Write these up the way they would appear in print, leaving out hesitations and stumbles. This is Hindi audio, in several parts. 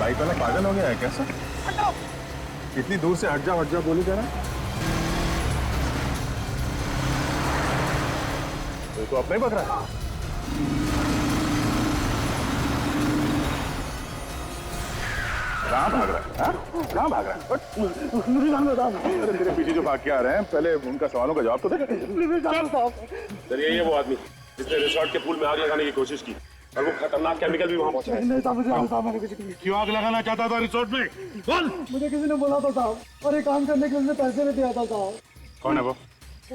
बाइक वाला पागल हो गया है कैसा? इतनी दूर से हट जा बोली जरा। तो अपने ही पकड़ा है। कहाँ भाग रहा है? हाँ? कहाँ भाग रहा है? अरे तेरे पीछे जो भाग के आ रहे हैं, पहले उनका सवालों का जवाब तो दे। सर यही है वो आदमी जिसने रिसोर्ट के पूल में आग लगाने की कोशिश की और वो खतरनाक केमिकल भी वहाँ पहुँचा है। क्यों आग लगाना चाहता था रिसोर्ट में? बोल। मुझे किसी ने बोला था साहब, और ये काम करने के लिए पैसे भी दिया था साहब। कौन है वो?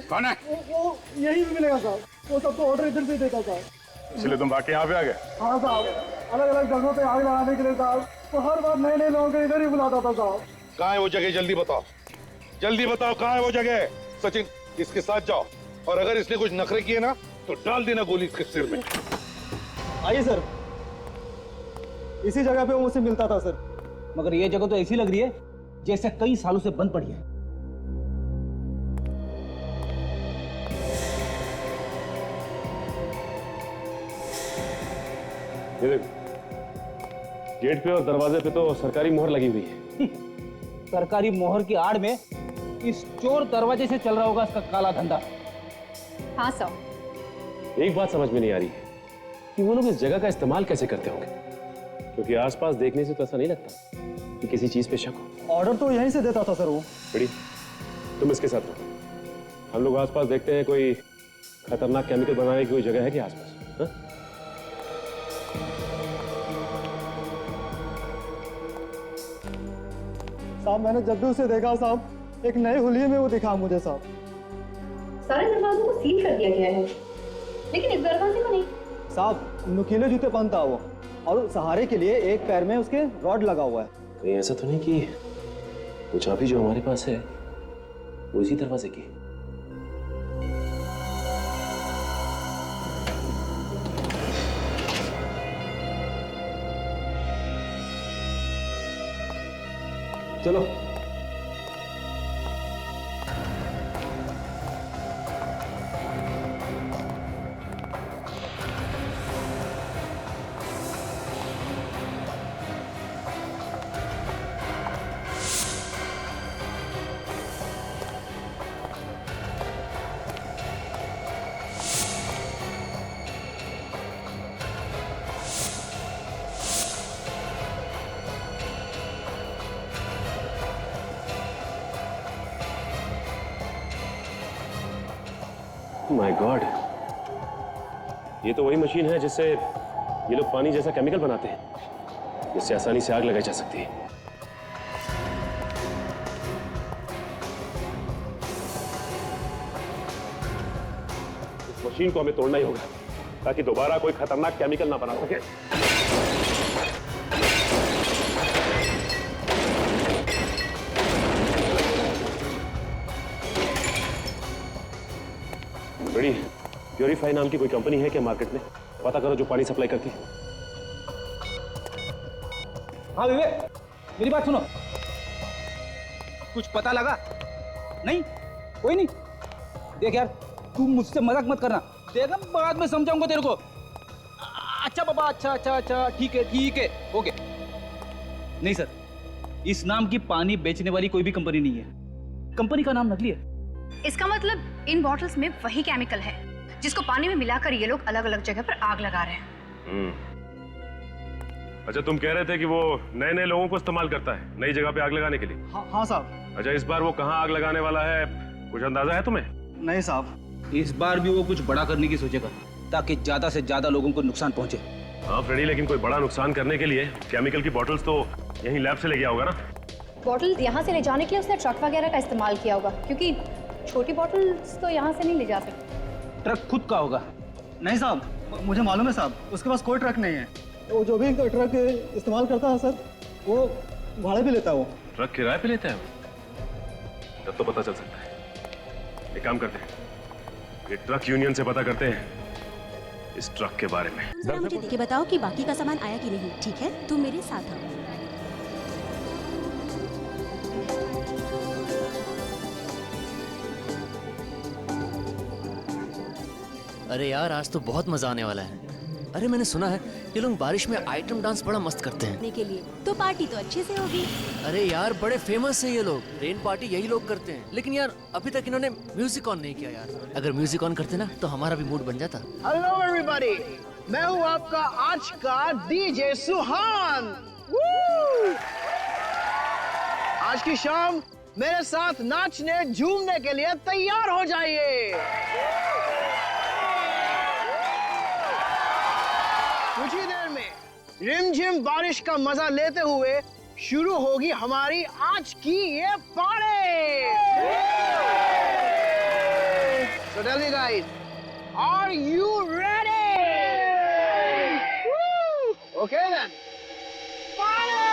कौन है? वो यही भी मिलेगा साहब, वो सबको ऑर्डर इधर से देता था। इसलिए तुम भाग के यहाँ पे आ गए? हाँ साहब, अलग अलग जगहों पे आग लगाने के लिए साहब, तो हर बार नए नए लोगों को इधर ही बुलाता था साहब। कहाँ है वो जगह? जल्दी बताओ, जल्दी बताओ कहाँ है वो जगह। सचिन, इसके साथ जाओ और अगर इसने कुछ नखरे किए ना तो डाल देना गोली इसके सिर में। आइए सर, इसी जगह पे वो मुझसे मिलता था सर। मगर ये जगह तो ऐसी लग रही है जैसे कई सालों से बंद पड़ी है। ये देख, गेट पे और दरवाजे पे तो सरकारी मोहर लगी हुई है। सरकारी मोहर की आड़ में इस चोर दरवाजे से चल रहा होगा इसका काला धंधा। हाँ सर। एक बात समझ में नहीं आ रही है कि वो लोग इस जगह का इस्तेमाल कैसे करते होंगे, क्योंकि आसपास देखने से तो ऐसा नहीं लगता कि किसी चीज पे शक हो। ऑर्डर तो यहीं से देता था सर वो। बड़ी, तुम इसके साथ रहो। हम लोग आसपास देखते हैं कोई खतरनाक केमिकल बनाने की कोई जगह है क्या आसपास? हाँ? साहब मैंने जब भी उसे देखा साहब, एक नए हुलिये में वो दिखा मुझे साहब। सारे दरवाजों को सील कर दिया गया है, लेकिन इस दरवाजे को नहीं। साहब नुकीले जूते पहनता वो, और सहारे के लिए एक पैर में उसके रॉड लगा हुआ है। कहीं ऐसा तो नहीं कि वो चाबी जो हमारे पास है वो इसी दरवाजे की? चलो। माय गॉड, ये तो वही मशीन है जिससे ये लोग पानी जैसा केमिकल बनाते हैं, जिससे आसानी से आग लगाई जा सकती है। इस मशीन को हमें तोड़ना ही होगा ताकि दोबारा कोई खतरनाक केमिकल ना बना सके। बड़ी, प्योरीफाई नाम की कोई कंपनी है क्या मार्केट में? पता करो जो पानी सप्लाई करती है। हाँ विवेक, मेरी बात सुनो। कुछ पता लगा? नहीं? कोई नहीं? देख यार, तू मुझसे मजाक मत करना। देख ना, बाद में समझाऊंगा तेरे को। अच्छा बाबा, अच्छा, ठीक है, ओके। नहीं सर, इस नाम की पानी बेचने वाली कोई भी कंपनी नहीं है। कंपनी का नाम नकली है। इसका मतलब इन बॉटल्स में वही केमिकल है जिसको पानी में मिलाकर ये लोग अलग अलग जगह पर आग लगा रहे हैं। अच्छा, तुम कह रहे थे कि वो नए नए लोगों को इस्तेमाल करता है नई जगह पे आग लगाने के लिए? हाँ साहब। अच्छा, इस बार वो कहाँ आग लगाने वाला है, कुछ अंदाजा है तुम्हें? नहीं साहब। इस बार भी वो कुछ बड़ा करने की सोचेगा ताकि ज्यादा से ज्यादा लोगों को नुकसान पहुंचे। हाँ फ्रेडी, लेकिन कोई बड़ा नुकसान करने के लिए केमिकल की बॉटल्स तो यहीं लैब से ले गया होगा ना? बॉटल यहाँ से ले जाने के लिए उसने ट्रक वगैरह का इस्तेमाल किया होगा, क्योंकि छोटी बॉटल्स तो यहाँ से नहीं ले जा सकती। ट्रक खुद का होगा। नहीं साहब, मुझे मालूम है साहब, उसके पास कोई ट्रक नहीं है। वो जो भी ट्रक इस्तेमाल करता है सर, वो भाड़े भी लेता है। वो ट्रक किराए पे लेता है वो? तब तो पता चल सकता है। एक काम करते हैं, ये ट्रक यूनियन से पता करते हैं इस ट्रक के बारे में। जरा मुझे देख के बताओ कि बाकी का सामान आया कि नहीं, ठीक है? तुम मेरे साथ आओ। अरे यार, आज तो बहुत मजा आने वाला है। अरे मैंने सुना है ये लोग बारिश में आइटम डांस बड़ा मस्त करते हैं। करने के लिए तो पार्टी तो अच्छे से होगी। अरे यार बड़े फेमस है ये लोग, रेन पार्टी यही लोग करते हैं। लेकिन यार अभी तक इन्होंने म्यूजिक ऑन नहीं किया यार। अगर म्यूजिक ऑन करते ना तो हमारा भी मूड बन जाता। हेलो एवरीबॉडी, मैं हूँ आपका आज का डीजे सुहान। आज की शाम मेरे साथ नाचने झूमने के लिए तैयार हो जाइए। कुछ ही देर में रिमझिम बारिश का मजा लेते हुए शुरू होगी हमारी आज की ये party. So tell me guys, are you ready? Okay then. Party!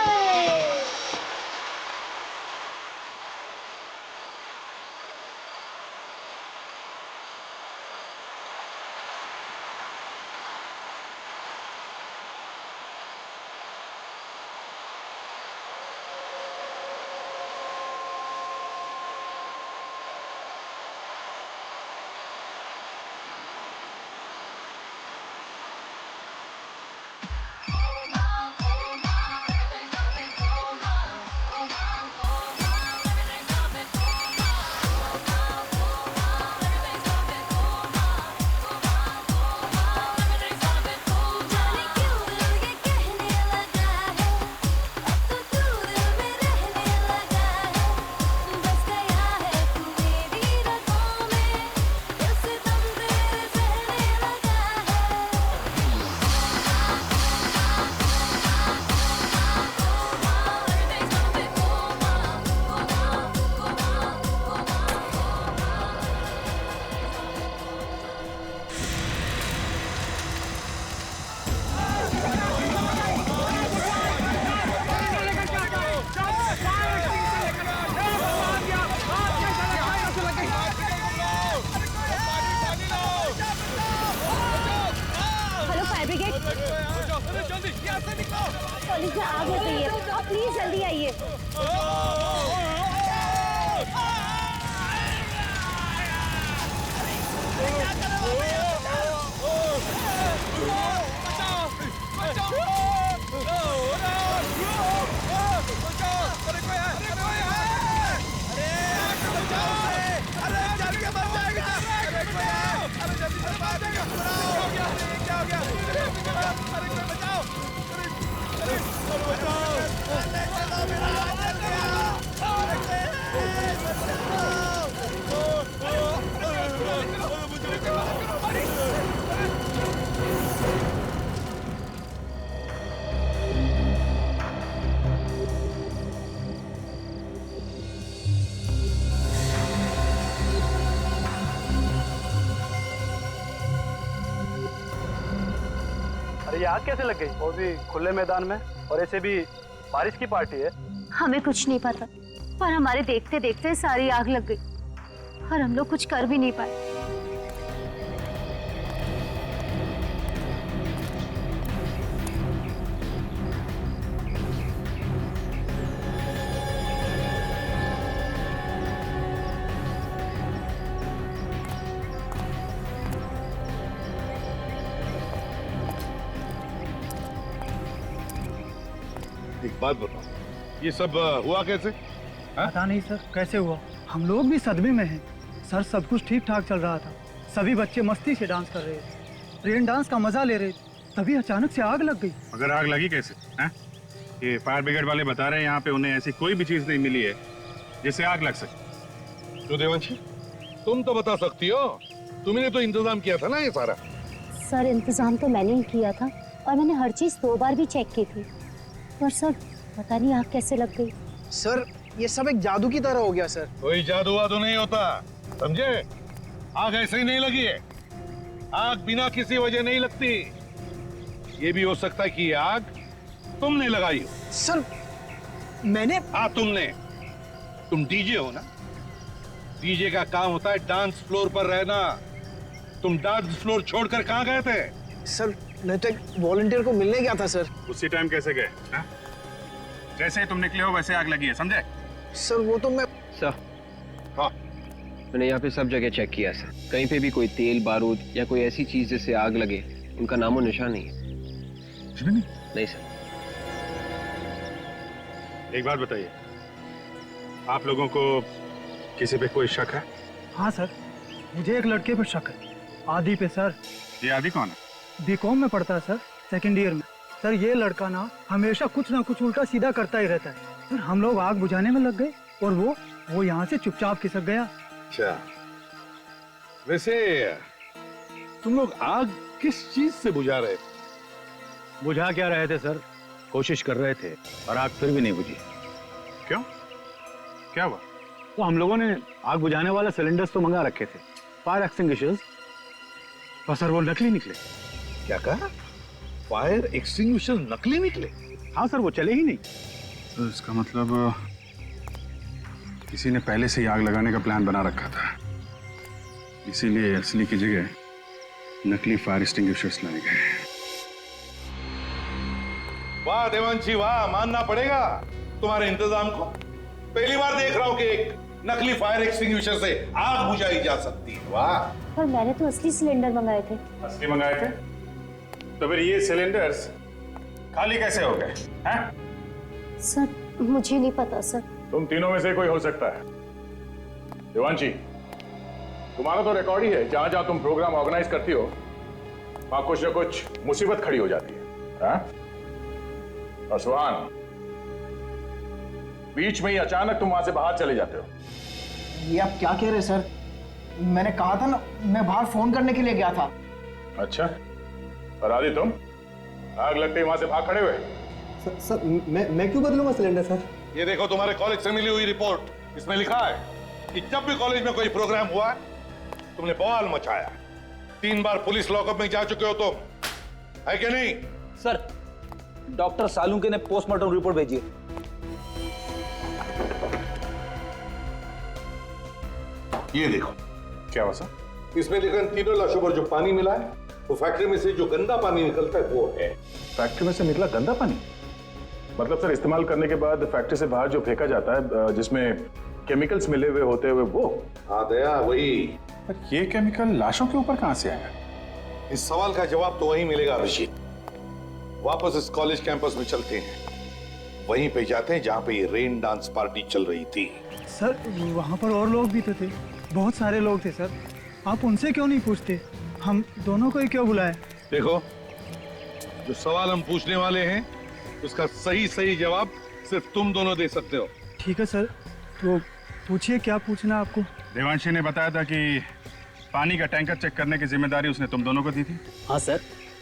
Police में आग लग गई है, आप प्लीज जल्दी आइए। अरे ये आग कैसे लग गई? वो भी खुले मैदान में, और ऐसे भी बारिश की पार्टी है। हमें कुछ नहीं पता, पर हमारे देखते देखते सारी आग लग गई और हम लोग कुछ कर भी नहीं पाए। एक बात बताओ, ये सब हुआ कैसे? पता नहीं सर कैसे हुआ, हम लोग भी सदमे में हैं। सर सब कुछ ठीक ठाक चल रहा था, सभी बच्चे मस्ती से डांस कर रहे थे, रेन डांस का मजा ले रहे थे, तभी अचानक से आग लग गई। मगर आग लगी कैसे? हैं? ये फायर ब्रिगेड वाले बता रहे हैं यहाँ पे उन्हें ऐसी कोई भी चीज नहीं मिली है जिससे आग लग सके। तो देवांशी, तुम तो बता सकती हो, तुमने तो इंतजाम किया था ना ये सारा। सर इंतजाम तो मैंने ही किया था और मैंने हर चीज 2 बार भी चेक की थी, पर सर पता नहीं आग कैसे लग गई। सर ये सब एक जादू की तरह हो गया सर। कोई जादू वादू नहीं होता, समझे? आग ऐसे ही नहीं लगी है, आग बिना किसी वजह नहीं लगती। ये भी हो सकता है कि ये आग तुमने लगाई हो। सर मैंने? हाँ तुमने। तुम डीजे हो ना, डीजे का काम होता है डांस फ्लोर पर रहना। तुम डांस फ्लोर छोड़कर कहाँ गए थे? सर मैं तो एक वॉलंटियर को मिलने गया था सर। उसी टाइम कैसे गए? जैसे ही तुम निकले हो वैसे आग लगी है, समझे? सर वो तो मैं। सर हाँ मैंने यहाँ पे सब जगह चेक किया सर, कहीं पे भी कोई तेल बारूद या कोई ऐसी चीज जिससे आग लगे उनका नामो निशान नहीं है। कुछ भी नहीं? नहीं सर। एक बात बताइए, आप लोगों को किसी पे कोई शक है? हाँ सर, मुझे एक लड़के पे शक है, आदि पे सर। ये आदि कौन है? बीकॉम में पढ़ता है सर, सेकंड ईयर में। सर ये लड़का ना हमेशा कुछ ना कुछ उल्टा सीधा करता ही रहता है सर। हम लोग आग बुझाने में लग गए और वो यहाँ से चुपचाप खिसक गया। अच्छा, वैसे तुम लोग आग किस चीज से बुझा रहे थे? बुझा क्या रहे थे सर? कोशिश कर रहे थे और आग फिर भी नहीं बुझी। क्यों? क्या हुआ? तो हम लोगों ने आग बुझाने वाला सिलेंडर्स तो मंगा रखे थे, फायर एक्सटिंग्विशर्स, पर सर वो नकली निकले। क्या कहा? फायर एक्सटिंग्विशर नकली निकले? हाँ सर, वो चले ही नहीं। तो इसका मतलब किसी ने पहले से ही आग लगाने का प्लान बना रखा था, इसीलिए असली की जगह नकली फायर एक्सटिंग्विशर्स लाए गए। वाह देवांशी वाह, मानना पड़ेगा तुम्हारे इंतजाम को। पहली बार देख रहा हूँ कि एक नकली फायर एक्सटिंग्विशर से आग बुझाई जा सकती है। वाह। पर मैंने तो असली सिलेंडर मंगाए थे। असली मंगाए थे? तो फिर ये सिलेंडर्स खाली कैसे हो गए हैं? सर मुझे नहीं पता सर। तुम तीनों में से कोई हो सकता है। देवांशी, तुम्हारा तो रिकॉर्ड ही है, जहां जहां तुम प्रोग्राम ऑर्गेनाइज करती हो वहां कुछ ना कुछ मुसीबत खड़ी हो जाती है, हाँ? और सुहान, बीच में ही अचानक तुम वहां से बाहर चले जाते हो। ये आप क्या कह रहे हैं सर? मैंने कहा था ना, मैं बाहर फोन करने के लिए गया था। अच्छा, और आदि तुम आग लगते ही वहां से भाग खड़े हुए? सर मैं क्यों बदलूंगा सिलेंडर सर? ये देखो तुम्हारे कॉलेज से मिली हुई रिपोर्ट, इसमें लिखा है कि जब भी कॉलेज में कोई प्रोग्राम हुआ तुमने बवाल मचाया। 3 बार पुलिस लॉकअप में जा चुके हो तुम, है कि नहीं? सर, डॉक्टर सालुंके ने पोस्टमार्टम रिपोर्ट भेजी है। ये देखो। क्या हुआ सर? इसमें लिखा है तीनों लाशों पर जो पानी मिला है वो फैक्ट्री में से जो गंदा पानी निकलता है वो है। फैक्ट्री में से निकला गंदा पानी? मतलब सर इस्तेमाल करने के बाद फैक्ट्री से बाहर जो फेंका जाता है जिसमें केमिकल्स मिले हुए होते हुए वो? हाँ दया, वही। पर ये केमिकल लाशों के ऊपर कहां से आया? इस सवाल का जवाब तो वहीं मिलेगा अभिषेक। वापस इस कॉलेज कैंपस में चलते हैं, वहीं पे जाते हैं जहां पे ये रेन डांस पार्टी चल रही थी। सर वहाँ पर और लोग भी तो थे, बहुत सारे लोग थे सर। आप उनसे क्यों नहीं पूछते? हम दोनों को ही क्यों बुलाए? देखो, जो सवाल हम पूछने वाले हैं उसका सही जवाब सिर्फ तुम दोनों दे सकते हो। ठीक है सर, तो पूछिए क्या पूछना आपको। देवांशी ने बताया था कि पानी का टैंकर चेक करने की जिम्मेदारी उसने तुम दोनों को दी थी। हाँ सर,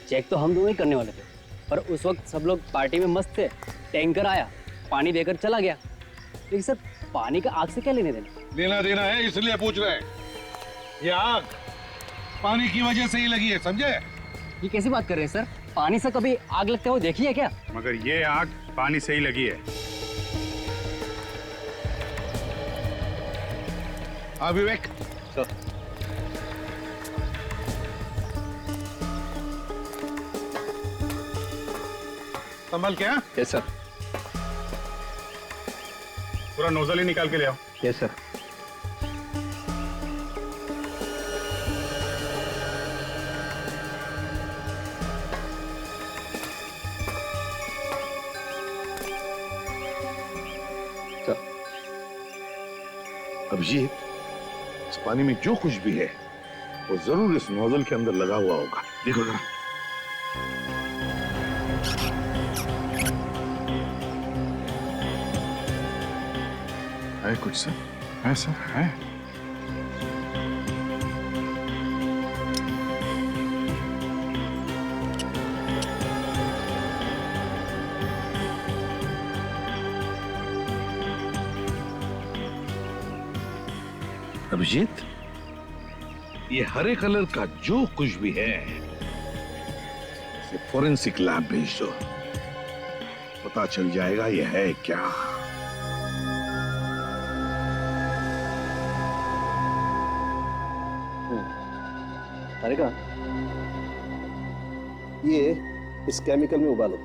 चेक तो हम दोनों ही करने वाले थे, पर उस वक्त सब लोग पार्टी में मस्त थे। टैंकर आया, पानी देकर चला गया। लेकिन सर, पानी का आग से क्या लेने देना? लेना देना है, इसलिए पूछ रहे हैं। ये आग पानी की वजह से ही लगी है, समझे? ये कैसी बात कर रहे हैं सर? पानी से कभी आग लगते हुए देखी है क्या? मगर ये आग पानी से ही लगी है। हाँ विवेक। सर, संभल क्या? Yes sir. पूरा नोजल ही निकाल के ले आओ। Yes sir. अभिजीत, इस पानी में जो कुछ भी है वो जरूर इस नोजल के अंदर लगा हुआ होगा। देखो जरा। है कुछ सर? है सर, है। अभिजीत, ये हरे कलर का जो कुछ भी है इसे फोरेंसिक लैब भेज दो, पता चल जाएगा ये है क्या। अरे ये इस केमिकल में उबालो।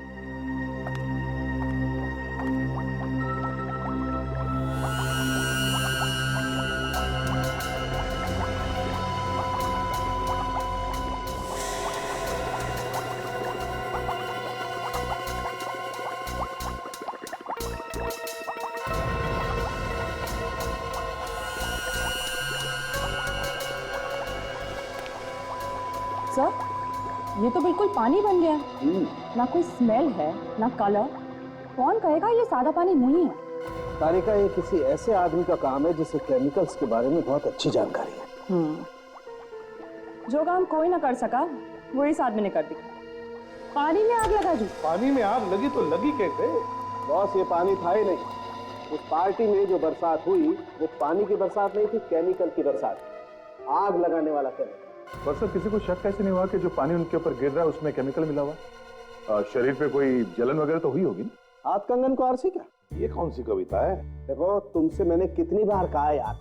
ये तो बिल्कुल पानी बन गया। ना कोई स्मेल है ना कलर। कौन कहेगा ये सादा पानी नहीं है? तारिका, ये किसी ऐसे आदमी का काम है जिसे केमिकल्स के बारे में बहुत अच्छी जानकारी है। जो काम कोई ना कर सका वो इस आदमी ने कर दिया। पानी में आग लगा दी। पानी में आग लगी तो लगी कैसे? बॉस, ये पानी था ही नहीं। उस पार्टी में जो बरसात हुई वो पानी की बरसात नहीं थी, केमिकल की बरसात। आग लगाने वाला केमिकल। पर सर, किसी को शक कैसे नहीं हुआ कि जो पानी उनके ऊपर गिर रहा है उसमें केमिकल मिला हुआ? शरीर पे कोई जलन वगैरह तो हुई होगी ना? हाथ कंगन को आरसी क्या? ये कौन सी कविता है? देखो, तुमसे मैंने कितनी बार कहा यार,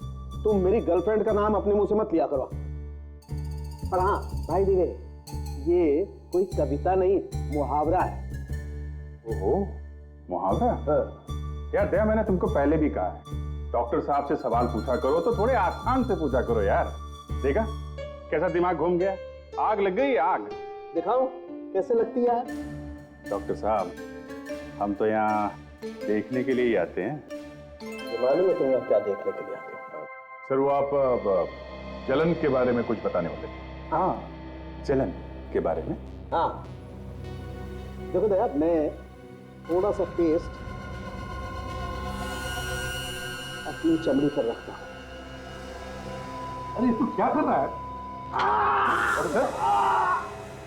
तुम मेरी गर्लफ्रेंड का नाम अपने मुंह से मत लिया करो। पर हाँ भाई दिवे, ये कोई कविता नहीं, मुहावरा है। ओहो, मुहावरा? यार दया, मैंने तुमको पहले भी कहा है, डॉक्टर साहब से सवाल पूछा करो तो थोड़े आसान से पूछा करो यार। देखा कैसा दिमाग घूम गया? आग लग गई, आग। दिखाओ कैसे लगती है? डॉक्टर साहब, हम तो यहाँ देखने के लिए ही आते हैं। मालूम है तुम यहाँ क्या देखने के लिए आते हो? सर, वो आप जलन के बारे में कुछ बताने वाले थे। हाँ, जलन के बारे में। हाँ देखो दया, मैं थोड़ा सा पेस्ट अपनी चमड़ी पर रखता हूँ। अरे तू क्या कर रहा है? अरे सर,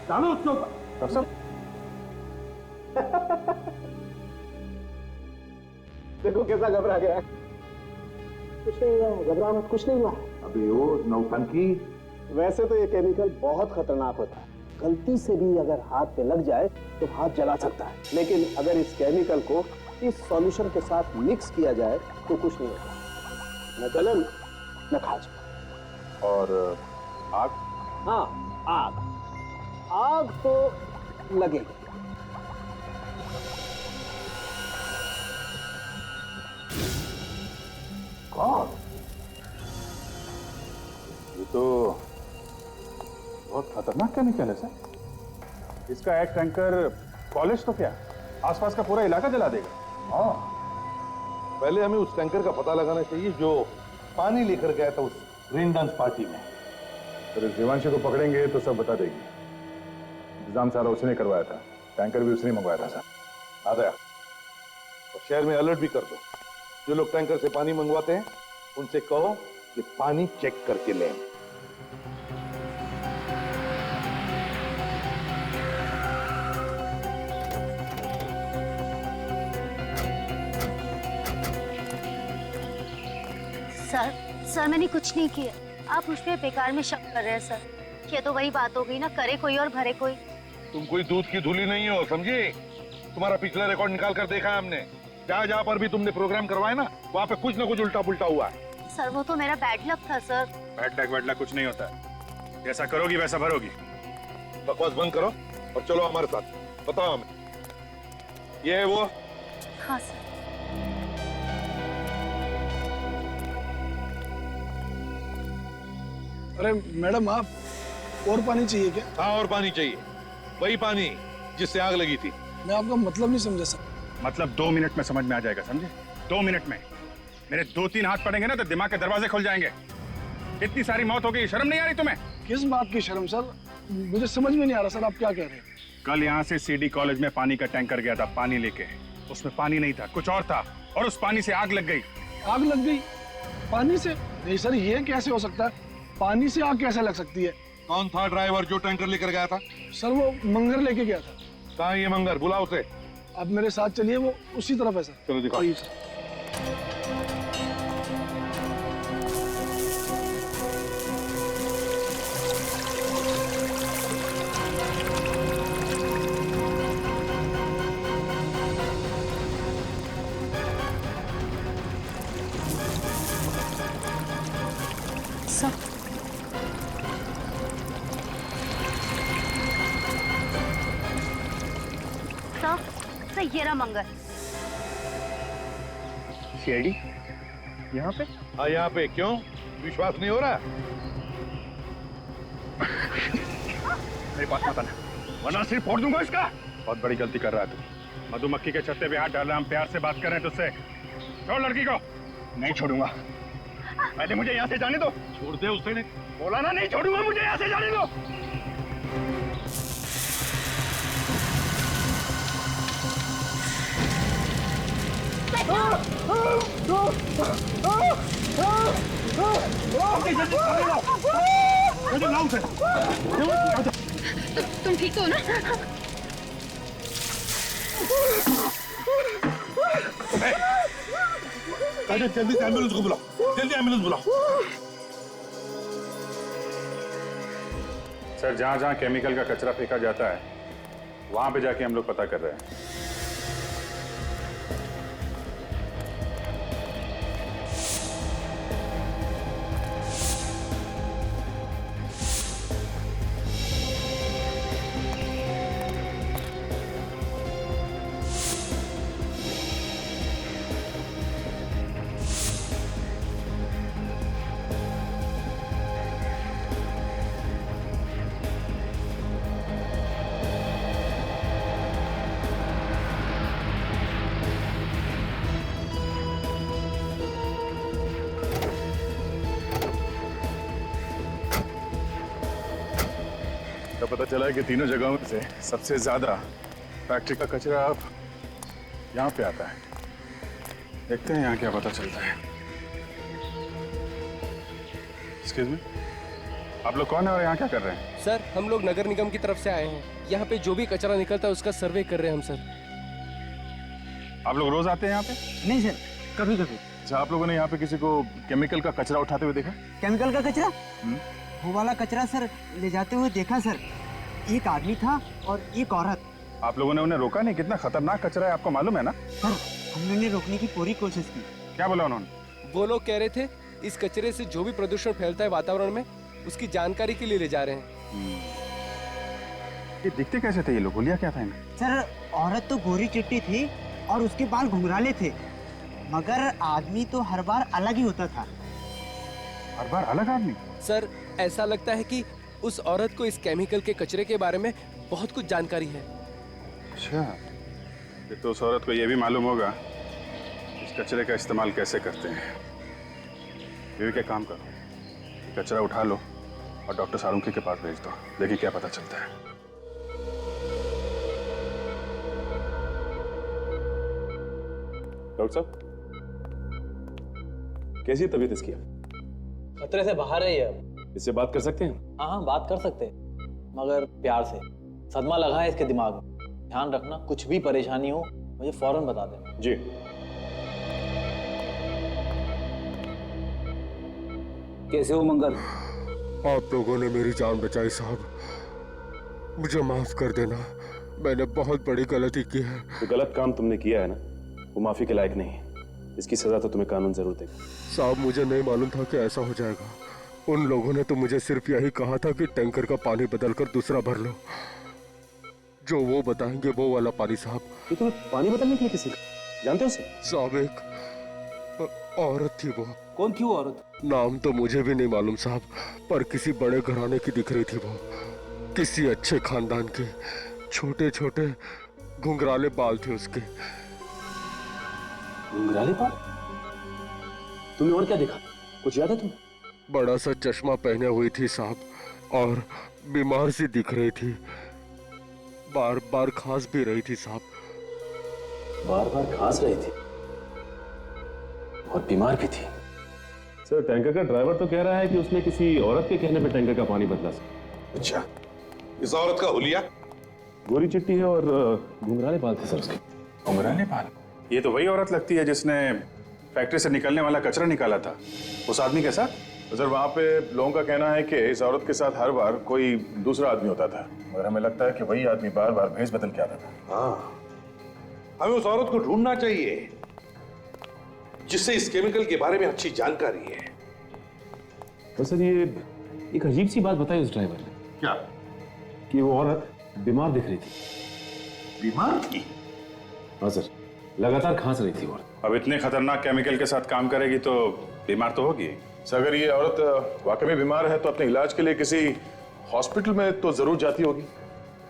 डालो उसके ऊपर। डॉक्टर साहब, देखो कैसा घबरा गया है। कुछ नहीं हुआ है, घबरा मत, कुछ नहीं हुआ है। अबे वो नौटंकी। वैसे तो ये केमिकल बहुत खतरनाक होता है, गलती से भी अगर हाथ पे लग जाए तो हाथ जला सकता है। लेकिन अगर इस केमिकल को इस सॉल्यूशन के साथ मिक्स किया जाए तो कुछ नहीं होता, न जलन न खाज। और आग? हाँ, आग। आग तो लगेगी। गॉड, ये तो बहुत खतरनाक केमिकल है सर। इसका एक टैंकर कॉलेज तो क्या, आसपास का पूरा इलाका जला देगा। हाँ, पहले हमें उस टैंकर का पता लगाना चाहिए जो पानी लेकर गया था उस रेन डांस पार्टी में। तो देवांशी को पकड़ेंगे तो सब बता देगी। इंतजाम सारा उसने करवाया था, टैंकर भी उसने मंगवाया था सर। आ गया। और शहर में अलर्ट भी कर दो, जो लोग टैंकर से पानी मंगवाते हैं उनसे कहो कि पानी चेक करके लें। सर मैंने कुछ नहीं किया। आप उस पे बेकार में शक कर रहे हैं सर। ये तो वही बात हो गई ना, करे कोई और भरे कोई। तुम कोई दूध की धूली नहीं हो, समझी? तुम्हारा पिछला रिकॉर्ड निकाल कर देखा है हमने। जहाँ जहाँ पर भी तुमने प्रोग्राम करवाए ना, वहाँ पे कुछ ना कुछ उल्टा पुल्टा हुआ है। सर वो तो मेरा बैड लक था सर। बैड लक कुछ नहीं होता है, जैसा करोगी वैसा भरोगी। बकवास बंद करो और चलो हमारे साथ, बताओ हमें ये है वो। हाँ सर। अरे मैडम, आप और पानी चाहिए क्या? हाँ, और पानी चाहिए, वही पानी जिससे आग लगी थी। मैं आपका मतलब नहीं समझा सर। मतलब 2 मिनट में समझ में आ जाएगा, समझे? 2 मिनट में मेरे 2-3 हाथ पड़ेंगे ना तो दिमाग के दरवाजे खुल जाएंगे। इतनी सारी मौत हो गई, शर्म नहीं आ रही तुम्हें? किस बात की शर्म सर? मुझे समझ में नहीं आ रहा सर, आप क्या कह रहे हैं? कल यहाँ से सीडी कॉलेज में पानी का टैंकर गया था, पानी लेके। उसमें पानी नहीं था, कुछ और था, और उस पानी से आग लग गई। आग लग गई? पानी से? नहीं सर, ये कैसे हो सकता है? पानी से आग कैसे लग सकती है? कौन था ड्राइवर जो टैंकर लेकर गया था? सर वो मंगर लेके गया था। कहाँ ये मंगर? बुलाओ उसे। आप मेरे साथ चलिए, वो उसी तरफ है सर। चलो दिखाओ। ये रहा मंगर। सीआईडी यहाँ पे? हाँ, यहाँ पे। क्यों, विश्वास नहीं हो रहा? मेरे पास मत आना, वरना सिर फोड़ दूंगा इसका। बहुत बड़ी गलती कर रहा है तू। मधुमक्खी के छत्ते पे हाथ डाल रहा, हम प्यार से बात कर रहे हैं तुझसे। छोड़ लड़की को। नहीं छोड़ूंगा, पहले मुझे यहाँ से जाने दो। छोड़ दे उसे। नहीं बोला ना, नहीं छोड़ूंगा, मुझे यहाँ से जाने दो। तुम ठीक तो हो ना? जल्दी से एम्बुलेंस को बुलाओ, जल्दी एम्बुलेंस बुलाओ। सर, जहां जहां केमिकल का कचरा फेंका जाता है वहां पे जाके हम लोग पता कर रहे हैं। तो पता चला है कि तीनों जगहों में से सबसे ज्यादा फैक्ट्री का कचरा अब यहाँ पे आता है। देखते हैं यहाँ क्या पता चलता है। एक्सक्यूज मी, आप लोग कौन है और यहाँ क्या कर रहे हैं? सर, हम लोग नगर निगम की तरफ से आए हैं। यहाँ पे जो भी कचरा निकलता है उसका सर्वे कर रहे हैं हम सर। आप लोग रोज आते हैं यहाँ पे? नहीं सर, कभी कभी। अच्छा, आप लोगों ने यहाँ पे किसी को केमिकल का कचरा उठाते हुए देखा? केमिकल का कचरा? वो वाला कचरा सर ले जाते हुए देखा सर। एक आदमी था और एक औरत। आप लोगों ने उन्हें रोका नहीं? कितना खतरनाक कचरा है, आपको मालूम है ना? सर, हमने उन्हें रोकने की पूरी कोशिश की। क्या बोला उन्होंने? वो लोग कह रहे थे इस कचरे से जो भी प्रदूषण फैलता है वातावरण में उसकी जानकारी के लिए ले जा रहे हैं। ये दिखते कैसे थे ये लोग? बोलिया क्या था इन्हें? सर, औरत तो गोरी चिट्टी थी और उसके बाल घुंघराले थे, मगर आदमी तो हर बार अलग ही होता था। हर बार अलग आदमी? सर, ऐसा लगता है कि उस औरत को इस केमिकल के कचरे के बारे में बहुत कुछ जानकारी है। अच्छा, तो उस औरत को ये भी मालूम होगा इस कचरे का इस्तेमाल कैसे करते हैं। ये क्या काम करो, कचरा उठा लो और डॉक्टर सारुंकी के पास भेज दो। देखिए क्या पता चलता है। डॉक्टर साहब, कैसी है तबीयत इसकी? खतरे से बाहर है ये अब। इससे बात कर सकते हैं? हाँ, बात कर सकते हैं, मगर प्यार से। सदमा लगा है इसके दिमाग में। ध्यान रखना, कुछ भी परेशानी हो मुझे फौरन बता देना। जी। कैसे हो मंगल? आप लोगों ने मेरी जान बचाई साहब, मुझे माफ कर देना, मैंने बहुत बड़ी गलती की है। जो गलत काम तुमने किया है ना, वो माफी के लायक नहीं है। इसकी सजा तो तुम्हें कानून जरूर देगा। साहब, मुझे नहीं मालूम था कि ऐसा हो जाएगा। उन लोगों ने तो मुझे सिर्फ यही कहा था कि टैंकर का पानी बदलकर दूसरा भर लो। जो वो बताएंगे वो वाला पानी साहब। ये तुम्हें पानी बदलने के लिए किसी का जानते हो? साहब, एक औरत थी। वो कौन थी वो औरत? नाम तो मुझे भी नहीं मालूम साहब, पर किसी बड़े घराने की दिख रही थी वो। किसी अच्छे खानदान की। छोटे छोटे घुंघराले बाल थे उसके। घुंघराले बाल? तुमने और क्या देखा? कुछ याद है तुम्हें? बड़ा सा चश्मा पहने हुई थी साहब, और बीमार सी दिख रही थी। बार बार खांस भी रही थी साहब। बार बार खांस रही थी और बीमार भी थी। सर, टैंकर का ड्राइवर तो कह रहा है कि उसने किसी औरत के कहने पे टैंकर का पानी बदला। अच्छा, इस औरत का हुलिया? गोरी चिट्टी है और घुंघराले बाल थे सर उसके। घुंघराले बाल? ये तो वही औरत लगती है जिसने फैक्ट्री से निकलने वाला कचरा निकाला था उस आदमी के साथ। सर, वहाँ पे लोगों का कहना है कि इस औरत के साथ हर बार कोई दूसरा आदमी होता था, मगर हमें लगता है कि वही आदमी बार बार भेष बदल के आता था। हाँ, हमें उस औरत को ढूंढना चाहिए जिससे इस केमिकल के बारे में अच्छी जानकारी है। तो सर, ये एक अजीब सी बात बताई उस ड्राइवर ने। क्या? कि वो औरत बीमार दिख रही थी। बीमार थी? हाँ सर, लगातार खांस रही थी औरत। अब इतने खतरनाक केमिकल के साथ काम करेगी तो बीमार तो होगी। सर, अगर ये औरत वाकई में बीमार है तो अपने इलाज के लिए किसी हॉस्पिटल में तो जरूर जाती होगी।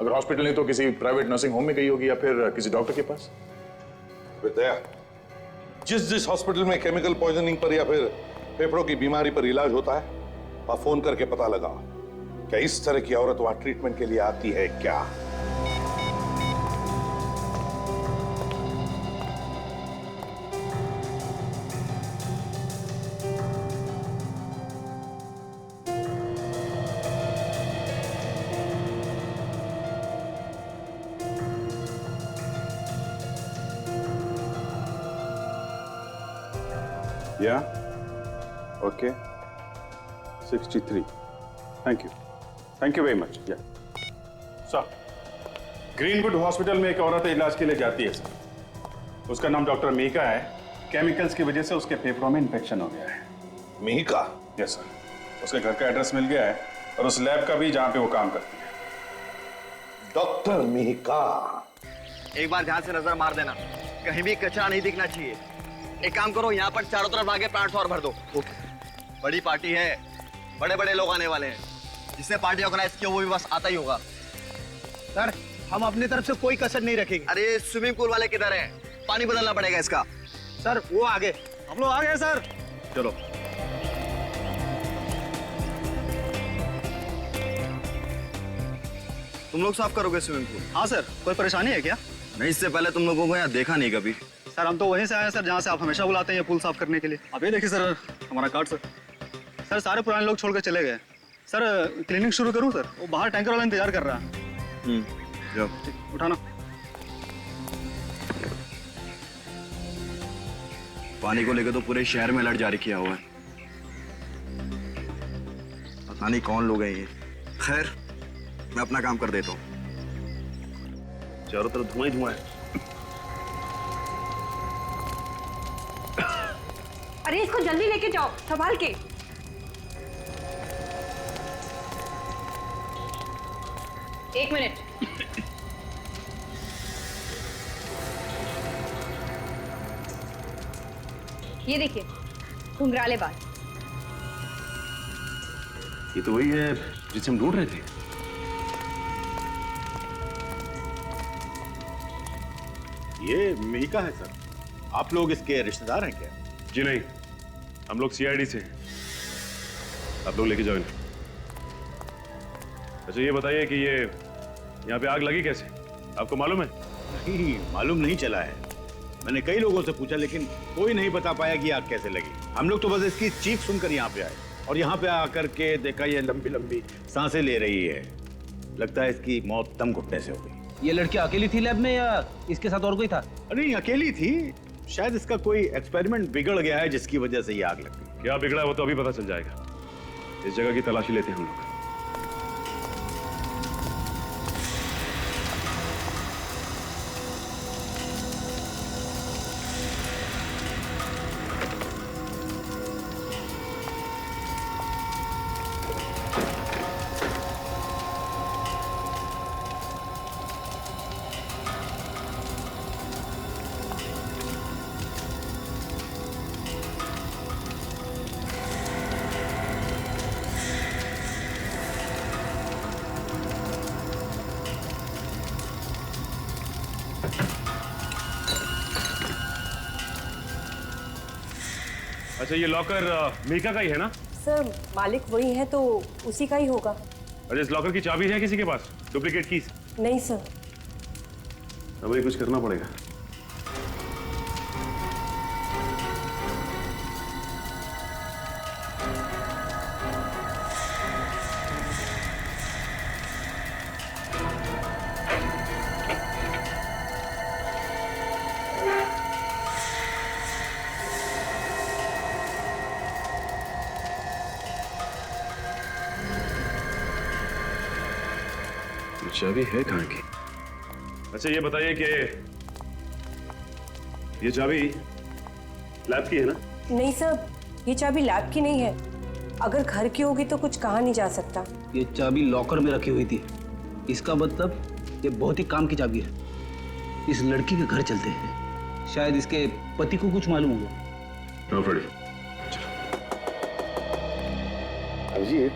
अगर हॉस्पिटल नहीं तो किसी प्राइवेट नर्सिंग होम में गई होगी या फिर किसी डॉक्टर के पास। विद्या, जिस हॉस्पिटल में केमिकल पॉइजनिंग पर या फिर फेफड़ों की बीमारी पर इलाज होता है, वहां फोन करके पता लगा क्या इस तरह की औरत वहां ट्रीटमेंट के लिए आती है क्या। या okay 63 thank you very much. या सर, ग्रीनवुड हॉस्पिटल में एक औरत इलाज के लिए जाती है सर। उसका नाम डॉक्टर मीका है। केमिकल्स की वजह से उसके फेफड़ों में इन्फेक्शन हो गया है। मीका? यस सर, उसके घर का एड्रेस मिल गया है और उस लैब का भी जहां पे वो काम करती है। डॉक्टर मीका, एक बार ध्यान से नजर मार देना, कहीं भी कचरा नहीं दिखना चाहिए। एक काम करो, यहाँ पर चारों तरफ आगे प्लांट्स और भर दो। बड़ी पार्टी है, बड़े बड़े लोग आने वाले हैं। जिसने पार्टी ऑर्गेनाइज किया वो भी बस आता ही होगा। सर, हम अपनी तरफ से कोई कसर नहीं रखेंगे। अरे स्विमिंग पूल वाले किधर हैं? पानी बदलना पड़ेगा इसका। सर वो आगे, हम लोग आ गए सर। चलो। तुम लोग साफ करोगे स्विमिंग पूल? हाँ सर, कोई परेशानी है क्या? नहीं, इससे पहले तुम लोगों को यहाँ देखा नहीं कभी। सर हम तो वहीं से आए हैं सर, जहाँ से आप हमेशा बुलाते हैं ये पूल साफ करने के लिए। अब ये देखिए सर, हमारा कार्ड सर। सर सारे पुराने लोग छोड़ कर चले गए। सर क्लीनिंग शुरू करूँ सर? वो बाहर टैंकर वाला इंतजार कर रहा है। जाओ। उठाना। पानी को लेकर तो पूरे शहर में अलर्ट जारी किया हुआ है। पता नहीं कौन लोग हैं ये। खैर, मैं अपना काम कर देता हूँ। चारों तरफ धुआं ही धुआं है। अरे इसको जल्दी लेके जाओ, संभाल के। एक मिनट। ये देखिए, घुंघराले बाल। ये तो वही है जिसे हम ढूंढ रहे थे। ये मीका है सर। आप लोग इसके रिश्तेदार हैं क्या? जी नहीं, हम लोग सीआईडी से हैं। आप लोग लेके जाओ इन्हें। अच्छा ये बताइए कि ये यहाँ पे आग लगी कैसे? आपको मालूम है? नहीं, मालूम नहीं चला है। मैंने कई लोगों से पूछा लेकिन कोई नहीं बता पाया कि आग कैसे लगी। हम लोग तो बस इसकी चीख सुनकर यहाँ पे आए और यहाँ पे आकर के देखा ये लंबी लंबी सांसें ले रही है। लगता है इसकी मौत दम घुटने से हो गई। ये लड़की अकेली थी लैब में या इसके साथ और कोई था? नहीं, अकेली थी। शायद इसका कोई एक्सपेरिमेंट बिगड़ गया है जिसकी वजह से ये आग लग गई। क्या बिगड़ा है वो तो अभी पता चल जाएगा। इस जगह की तलाशी लेते हैं हम लोग। अच्छा ये लॉकर मीका का ही है ना? सर मालिक वही है तो उसी का ही होगा। अच्छा इस लॉकर की चाबी है किसी के पास? Duplicate keys? नहीं सर। हमें कुछ करना पड़ेगा। चाबी है कहाँ की? अच्छा ये बताइए कि ये चाबी लैब की है ना? नहीं सर, ये चाबी लैब की नहीं है। अगर घर की होगी तो कुछ कहा नहीं जा सकता। ये चाबी लॉकर में रखी हुई थी। इसका मतलब ये बहुत ही काम की चाबी है। इस लड़की के घर चलते हैं। शायद इसके पति को कुछ मालूम होगा। अजीत,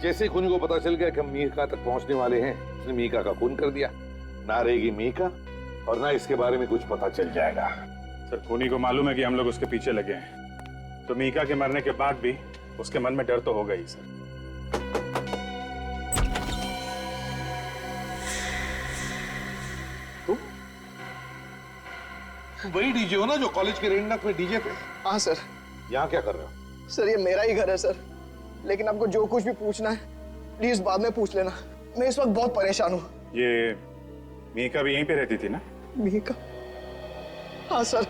जैसे ही खूनी को पता चल गया कि हम मीका तक पहुंचने वाले हैं, उसने मीका का खून कर दिया। ना रहेगी मीका और ना इसके बारे में कुछ पता चल जाएगा। सर खूनी को मालूम है कि हम लोग उसके पीछे लगे हैं, तो मीका के मरने के बाद भी उसके मन में डर तो होगा ही सर। तुम वही डीजे हो ना जो कॉलेज के रेंडक में डीजे थे? हाँ सर। यहाँ क्या कर रहे हो? सर ये मेरा ही घर है सर, लेकिन आपको जो कुछ भी पूछना है प्लीज बाद में पूछ लेना। मैं इस वक्त बहुत परेशान हूँ। ये मीका भी यहीं पे रहती थी ना? मीका? हाँ सर।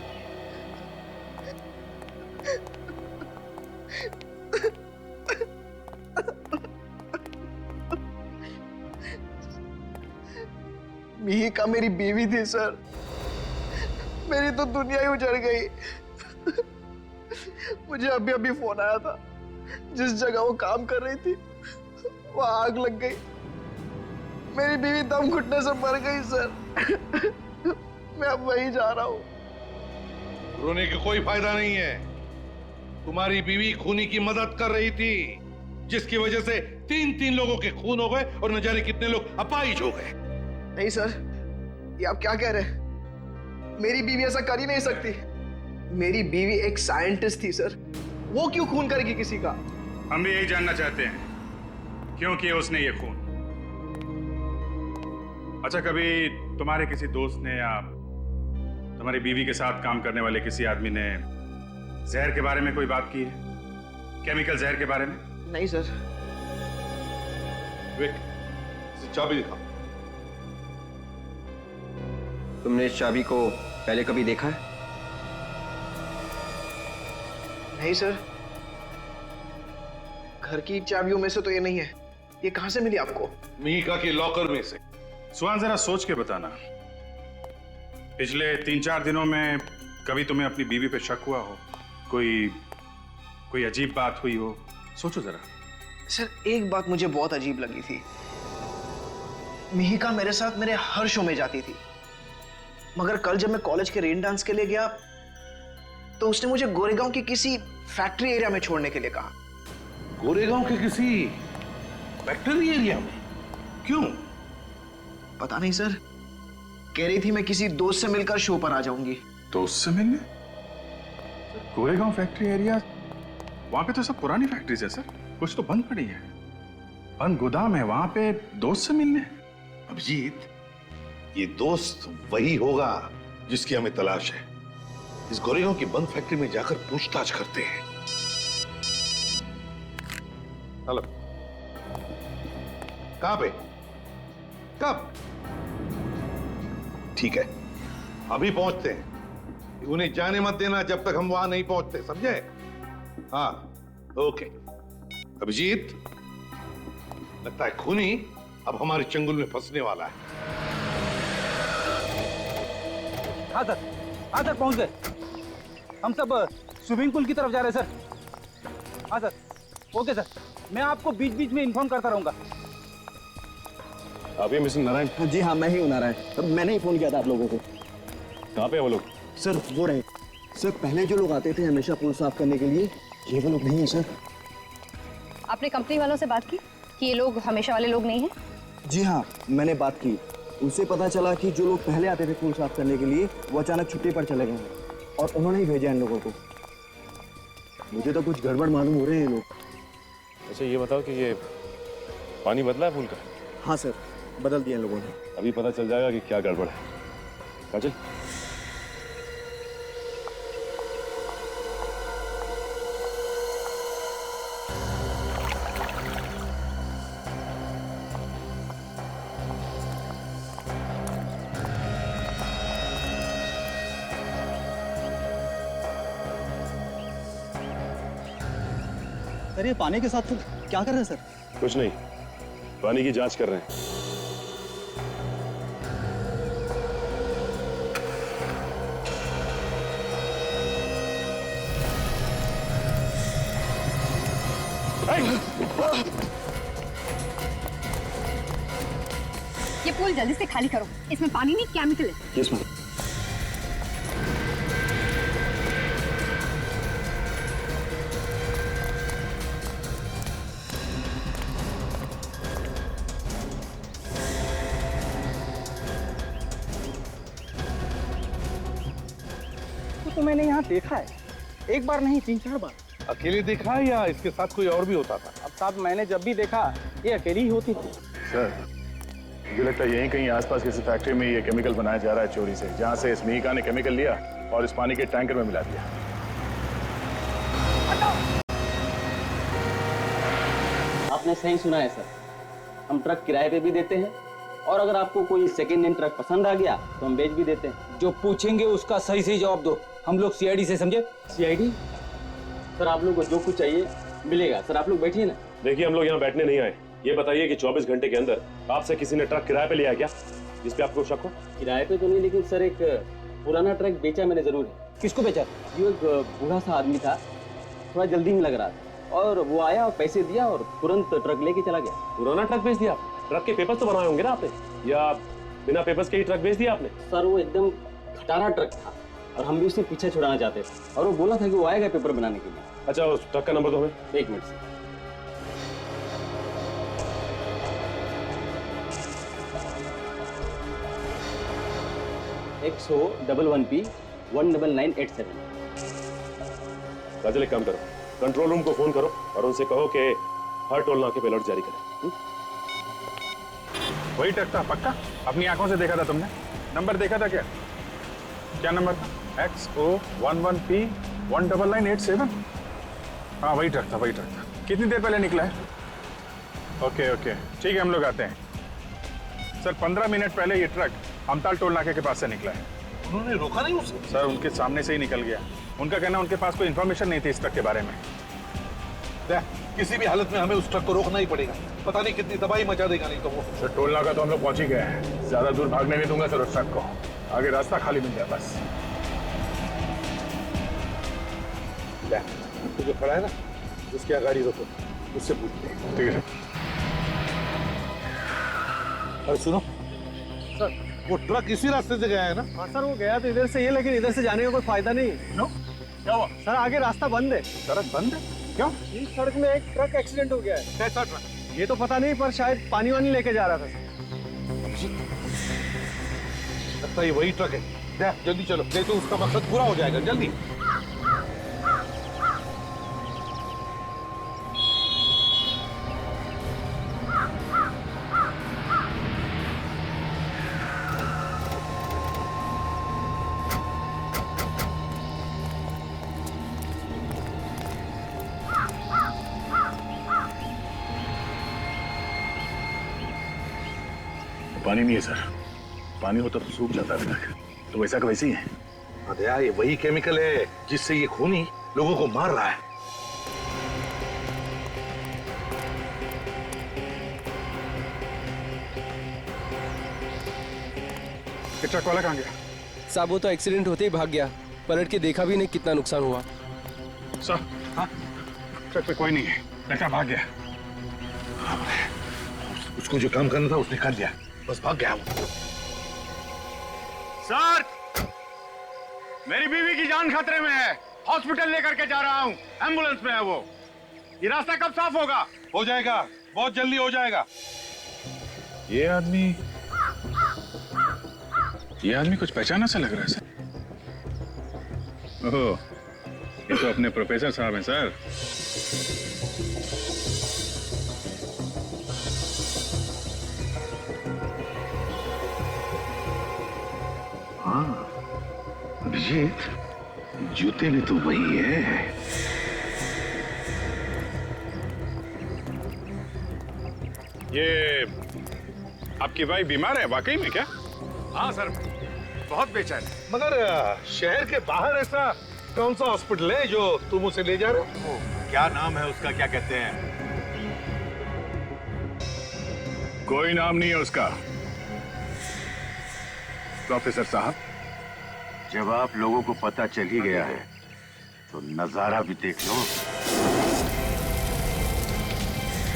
मिहिका मेरी बीवी थी सर, मेरी तो दुनिया ही उजड़ गई। मुझे अभी अभी फोन आया था, जिस जगह वो काम कर रही थी वहां आग लग गई, मेरी बीवी दम घुटने से मर गई सर। मैं अब वहीं जा रहा हूँ। रोने का कोई फायदा नहीं है। तुम्हारी बीवी खूनी की मदद कर रही थी, जिसकी वजह से 3 लोगों के खून हो गए और न जाने कितने लोग अपाहिज हो गए। नहीं सर, ये आप क्या कह रहे हैं? मेरी बीवी ऐसा कर ही नहीं सकती। मेरी बीवी एक साइंटिस्ट थी सर, वो क्यों खून करेगी किसी का? हम भी यही जानना चाहते हैं, क्यों किया उसने ये खून। अच्छा, कभी तुम्हारे किसी दोस्त ने या तुम्हारी बीवी के साथ काम करने वाले किसी आदमी ने जहर के बारे में कोई बात की है? केमिकल जहर के बारे में? नहीं सर। चाबी दिखा। तुमने इस चाबी को पहले कभी देखा है? नहीं सर, घर की चाबियों में से तो ये नहीं है। ये कहां से मिली आपको? मिहिका के लॉकर में से। सुहान, जरा सोच के बताना, पिछले 3-4 दिनों में कभी तुम्हें अपनी बीवी पे शक हुआ हो? कोई अजीब बात हुई हो? सोचो जरा। सर, एक बात मुझे बहुत अजीब लगी थी। मिहिका मेरे साथ मेरे हर शो में जाती थी, मगर कल जब मैं कॉलेज के रेन डांस के लिए गया तो उसने मुझे गोरेगांव की किसी फैक्ट्री एरिया में छोड़ने के लिए कहा। गोरेगांव के किसी फैक्ट्री एरिया में? क्यों? पता नहीं सर, कह रही थी मैं किसी दोस्त से मिलकर शो पर आ जाऊंगी। दोस्त से मिलने? गोरेगांव फैक्ट्री एरिया, वहां पे तो सब पुरानी फैक्ट्रीज है सर, कुछ तो बंद पड़ी है, बंद गोदाम है, वहां पे दोस्त से मिलने? अभिजीत, ये दोस्त वही होगा जिसकी हमें तलाश है। इस गोरेगांव की बंद फैक्ट्री में जाकर पूछताछ करते हैं। हेलो, कहां पे? कब? ठीक है, अभी पहुंचते हैं। उन्हें जाने मत देना जब तक हम वहां नहीं पहुंचते, समझे? हाँ, ओके। अभिजीत, लगता है खूनी अब हमारे चंगुल में फंसने वाला है। हाँ सर, पहुंच गए। हम सब स्विमिंग पूल की तरफ जा रहे हैं सर। हाँ सर, ओके सर, मैं आपको बीच बीच में इन्फॉर्म करता रहूंगा। आप ही मिस्टर नारायण? जी हाँ, मैं ही हूँ नारायण। मैंने ही फोन किया था आप लोगों को। कहाँ पे है वो लोग? सर, वो रहे। सर, पहले जो लोग आते थे हमेशा पूल साफ करने के लिए, ये वो लोग नहीं है सर। आपने कंपनी वालों से बात की कि ये लोग हमेशा वाले लोग नहीं हैं? जी हाँ, मैंने बात की। उससे पता चला कि जो लोग पहले आते थे पूल साफ करने के लिए, वो अचानक छुट्टी पर चले गए हैं और उन्होंने ही भेजा इन लोगों को। मुझे तो कुछ गड़बड़ मालूम हो रहे हैं ये लोग। अच्छा, ये बताओ कि ये पानी बदला है पूल का? हाँ सर, बदल दिया इन लोगों ने। अभी पता चल जाएगा कि क्या गड़बड़ है। काजल, सर, ये पानी के साथ तो क्या कर रहे हैं सर? कुछ नहीं, पानी की जांच कर रहे हैं। ये पूल जल्दी से खाली करो, इसमें पानी नहीं केमिकल है। Yes ma'am. तो मैंने यहाँ देखा है, एक बार नहीं 3-4 बार। अकेले देखा है या इसके साथ कोई और भी होता था? अब साहब, मैंने जब भी देखा ये अकेली ही होती थी। सर, मुझे लगता है यहीं कहीं आसपास किसी फैक्ट्री में ये केमिकल बनाया जा रहा है चोरी से, जहां से इस मिहिका ने केमिकल लिया और इस पानी के टैंकर में मिला दिया। आपने सही सुना है सर, हम ट्रक किराए पे भी देते हैं और अगर आपको कोई सेकेंड हैंड ट्रक पसंद आ गया तो हम बेच भी देते हैं। जो पूछेंगे उसका सही सही जवाब दो, हम लोग सीआईडी से, समझे? सीआईडी? सर, आप लोग को जो कुछ चाहिए मिलेगा। सर, आप लोग बैठिए ना। देखिए, हम लोग यहाँ बैठने नहीं आए। ये बताइए कि 24 घंटे के अंदर आपसे किसी ने ट्रक किराए पे लिया क्या? जिस पे आपको शक हो? किराए पे तो नहीं, लेकिन सर एक पुराना ट्रक बेचा मैंने जरूर है। किसको बेचा? ये एक बूढ़ा सा आदमी था, थोड़ा जल्दी में लग रहा था, और वो आया और पैसे दिया और तुरंत ट्रक लेके चला गया। पुराना ट्रक बेच दिया? ट्रक के पेपर्स तो बनाए होंगे ना आपने, या बिना पेपर्स के ही ट्रक बेच दिया आपने? सर वो एकदम खटारा ट्रक था और हम भी उससे पीछे छुड़ाना चाहते थे, और वो बोला था कि वो आएगा पेपर बनाने के लिए। अच्छा, उस ट्रक का नंबर दो हमें। 1 मिनट सर। XO11P 19987। काजल, एक काम करो, कंट्रोल रूम को फोन करो और उनसे कहो कि हर टोल नाके पे अलर्ट जारी करें। वही ट्रक था पक्का? अपनी आंखों से देखा था तुमने? नंबर देखा था क्या? क्या नंबर था? XO11P 19987। हाँ वही ट्रक था, वही ट्रक था। कितनी देर पहले निकला है? ओके ओके, ठीक है, हम लोग आते हैं। सर 15 मिनट पहले ये ट्रक हमताल टोल नाके के पास से निकला है। उन्होंने रोका नहीं उसे? सर उनके सामने से ही निकल गया। उनका कहना उनके पास कोई इन्फॉर्मेशन नहीं थी इस ट्रक के बारे में। किसी भी हालत में हमें उस ट्रक को रोकना ही पड़ेगा, पता नहीं कितनी तबाही मचा देगा नहीं तो वो। सर टोल नाका तो हम लोग पहुंच ही गए हैं, ज्यादा दूर भागने नहीं दूंगा सर उस ट्रक को। आगे रास्ता खाली मिल जाए बस। तो जो खड़ा है ना, उसकी गाड़ी रोको, उससे पूछते हैं। ठीक है। अरे सुनो सर, वो ट्रक इसी रास्ते से गया है ना? हाँ सर, वो गया तो इधर से ही, लेकिन इधर से जाने का कोई फायदा नहीं। नो? क्या हुआ? सर आगे रास्ता बंद है। सड़क बंद है? क्यों? इस सड़क में एक ट्रक एक्सीडेंट हो गया है। कैसा ट्रक? ये तो पता नहीं, पर शायद पानी वानी लेके जा रहा था। लगता है वही ट्रक है। जल्दी चलो, नहीं तो उसका मकसद पूरा हो जाएगा। जल्दी। पानी नहीं है सर, पानी होता तो सूख जाता अभी तक। तो वैसा का वैसे ही है। अरे ये वही केमिकल है जिससे ये खूनी लोगों को मार रहा है। ये ट्रक वाला कहाँ गया? साहब वो तो एक्सीडेंट होते ही भाग गया, पलट के देखा भी नहीं कितना नुकसान हुआ। सर हाँ, ट्रक पे कोई नहीं है, लगता भाग गया। उसको जो काम करना था उसने कर लिया, बस भाग गया वो। सर, मेरी बीवी की जान खतरे में है, हॉस्पिटल लेकर के जा रहा हूँ, एम्बुलेंस में है वो। ये रास्ता कब साफ होगा? हो जाएगा, बहुत जल्दी हो जाएगा। ये आदमी कुछ पहचाना सा लग रहा है सर। ओह, ये तो अपने प्रोफेसर साहब हैं सर। हाँ अभिजीत, जूते भी तो वही है। ये आपकी वाइफ बीमार है वाकई में क्या? हाँ सर, बहुत बेचैन है। मगर शहर के बाहर ऐसा कौन सा हॉस्पिटल है जो तुम उसे ले जा रहे हो? क्या नाम है उसका, क्या कहते हैं? कोई नाम नहीं है उसका प्रोफेसर साहब। जब आप लोगों को पता चल ही गया है तो नजारा भी देख लो।